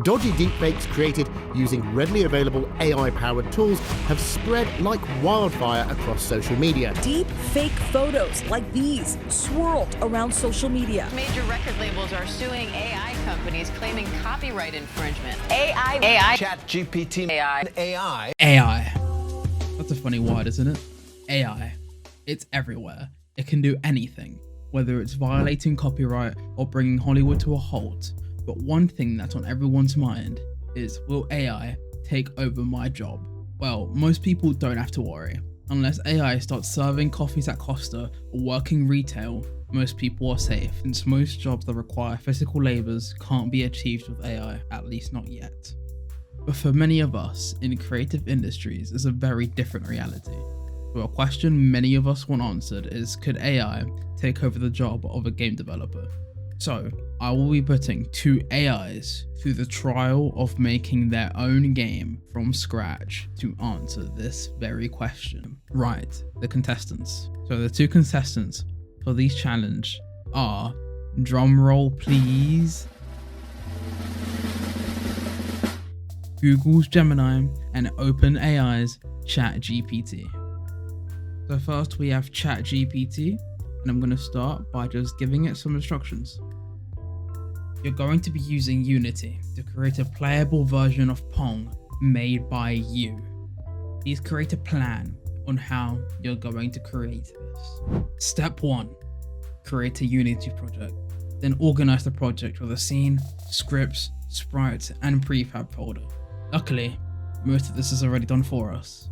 Dodgy deepfakes created using readily available AI-powered tools have spread like wildfire across social media. Deep fake photos like these swirled around social media. Major record labels are suing AI companies claiming copyright infringement. AI. ChatGPT. AI. That's a funny word, isn't it? AI. It's everywhere. It can do anything, whether it's violating copyright or bringing Hollywood to a halt. But one thing that's on everyone's mind is, will AI take over my job? Well, most people don't have to worry. Unless AI starts serving coffees at Costa or working retail, most people are safe, since most jobs that require physical labours can't be achieved with AI, at least not yet. But for many of us in creative industries, it's a very different reality. So a question many of us want answered is, could AI take over the job of a game developer? So I will be putting two AIs through the trial of making their own game from scratch to answer this very question. Right, the contestants. So the two contestants for this challenge are, drum roll please, Google's Gemini and OpenAI's ChatGPT. So first we have ChatGPT, and I'm going to start by just giving it some instructions. You're going to be using Unity to create a playable version of Pong made by you. Please create a plan on how you're going to create this. Step 1. Create a Unity project. Then organize the project with a scene, scripts, sprites, and prefab folder. Luckily, most of this is already done for us.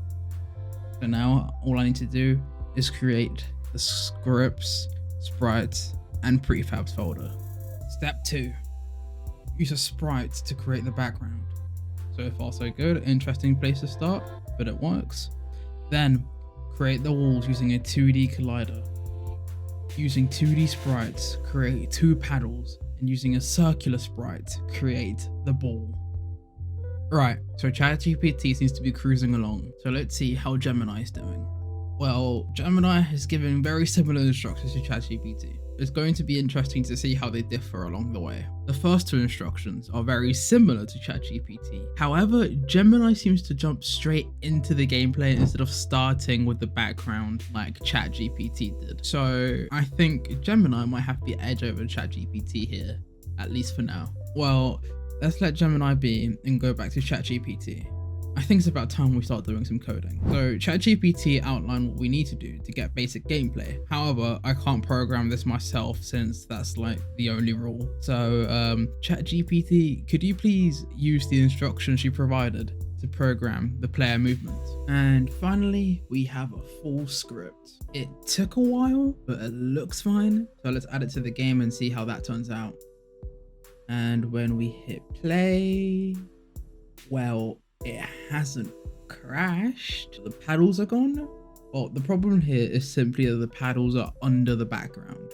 So now all I need to do is create the scripts, sprites, and prefabs folder. Step 2. Use a sprite to create the background. So far so good, interesting place to start, but it works. Then create the walls using a 2D collider. Using 2D sprites, create 2 paddles, and using a circular sprite, create the ball. Right, so ChatGPT seems to be cruising along, so let's see how Gemini is doing. Well, Gemini has given very similar instructions to ChatGPT. It's going to be interesting to see how they differ along the way. The first 2 instructions are very similar to ChatGPT. However, Gemini seems to jump straight into the gameplay instead of starting with the background like ChatGPT did. So I think Gemini might have the edge over ChatGPT here, at least for now. Well, let's let Gemini be and go back to ChatGPT. I think it's about time we start doing some coding. So ChatGPT outlined what we need to do to get basic gameplay. However, I can't program this myself since that's like the only rule. So ChatGPT, could you please use the instructions you provided to program the player movement? And finally, we have a full script. It took a while, but it looks fine. So let's add it to the game and see how that turns out. And when we hit play, well, it hasn't crashed. The paddles are gone. Well, the problem here is simply that the paddles are under the background.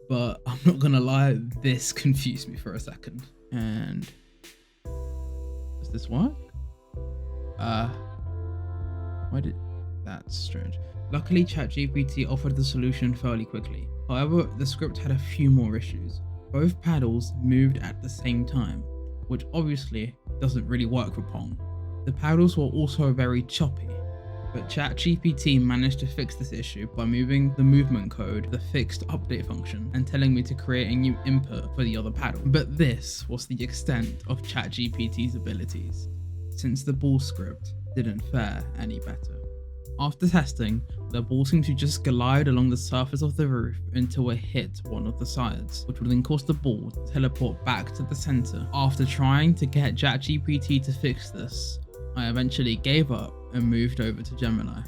But I'm not gonna lie, this confused me for a second. And does this work? That's strange. Luckily, ChatGPT offered the solution fairly quickly. However, the script had a few more issues. Both paddles moved at the same time, which obviously doesn't really work for Pong. The paddles were also very choppy, but ChatGPT managed to fix this issue by moving the movement code, the fixed update function, and telling me to create a new input for the other paddle. But this was the extent of ChatGPT's abilities, since the ball script didn't fare any better. After testing, the ball seemed to just glide along the surface of the roof until it hit one of the sides, which would then cause the ball to teleport back to the center. After trying to get ChatGPT to fix this, I eventually gave up and moved over to Gemini.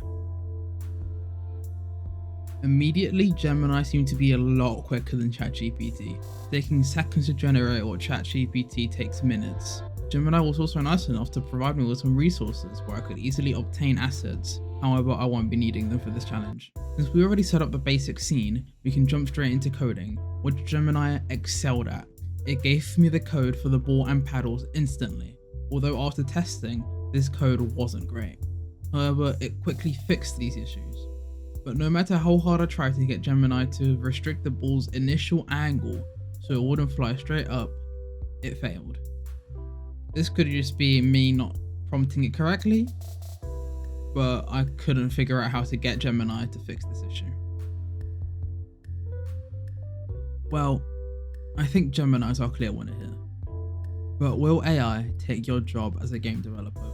Immediately, Gemini seemed to be a lot quicker than ChatGPT, taking seconds to generate what ChatGPT takes minutes. Gemini was also nice enough to provide me with some resources where I could easily obtain assets. However, I won't be needing them for this challenge. Since we already set up the basic scene, we can jump straight into coding, which Gemini excelled at. It gave me the code for the ball and paddles instantly, although after testing, this code wasn't great. However, it quickly fixed these issues. But no matter how hard I tried to get Gemini to restrict the ball's initial angle so it wouldn't fly straight up, it failed. This could just be me not prompting it correctly, but I couldn't figure out how to get Gemini to fix this issue. Well, I think Gemini's our clear winner here. But will AI take your job as a game developer?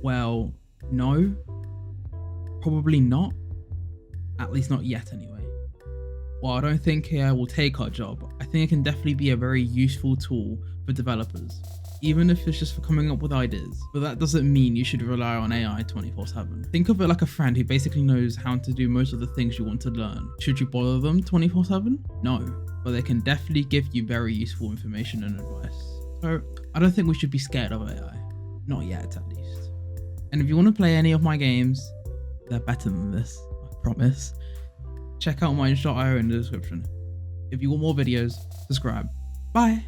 Well, no. Probably not. At least not yet anyway. While I don't think AI will take our job, I think it can definitely be a very useful tool for developers, even if it's just for coming up with ideas. But that doesn't mean you should rely on AI 24/7. Think of it like a friend who basically knows how to do most of the things you want to learn. Should you bother them 24/7? No, but they can definitely give you very useful information and advice. So I don't think we should be scared of AI. Not yet, at least. And if you want to play any of my games, they're better than this, I promise. Check out my Inshot.io in the description. If you want more videos, subscribe. Bye!